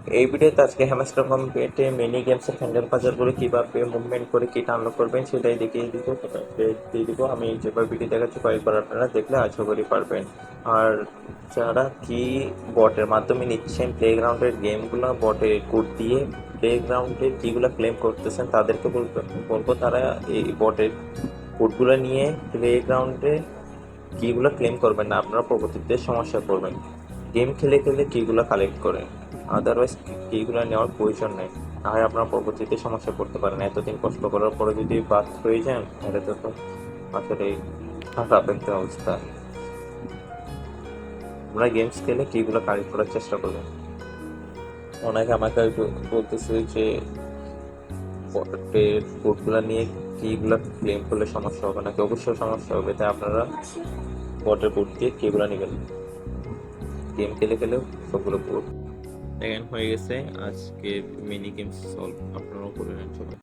এই ভিডিওতে আজকে হ্যামস্টার কম্পিউটে মিনি গেমসের হ্যান্ডেল বাজার করে কীভাবে মুভমেন্ট করে কী আনলক করবেন সেটাই দেখিয়ে দিব আমি যেভাবে ভিডিও দেখাচ্ছি কয়েকবার আপনারা দেখলে আশা করি পারবেন। আর যারা কি বটের মাধ্যমে নিচ্ছেন প্লেগ্রাউন্ডের গেমগুলো বটে কোড দিয়ে প্লেগ্রাউন্ডে কীগুলো ক্লেম করতেছেন তাদেরকে বলবো তারা এই বটের কোডগুলো নিয়ে প্লেগ্রাউন্ডে কীগুলো ক্লেম করবেন না, আপনারা পরবর্তীতে সমস্যায় পড়বেন। গেম খেলে খেলে কীগুলো কালেক্ট করেন, আদারওয়াইজ কীগুলো নেওয়ার প্রয়োজন নেই, না হয় আপনার পরবর্তীতে সমস্যা পড়তে পারেন। এতদিন কষ্ট করার পরে যদি বাদ হয়ে যান তাহলে তো আসলে খারাপ একটা অবস্থা। আমরা গেমস খেলে কীগুলো কালেক্ট করার চেষ্টা করবেন। অনেকে আমাকে বলতেছে যে বটের কোডগুলো নিয়ে কীগুলো ক্লেম করলে সমস্যা হবে নাকি, অবশ্যই সমস্যা হবে। তাই আপনারা বটের কোড দিয়ে কীগুলো নেবেন, গেম খেলে খেলেও সবগুলো কোড দেখেন হয়ে গেছে। আজকে মিনি গেমস সলভ আপনারাও করে নেন সবাই।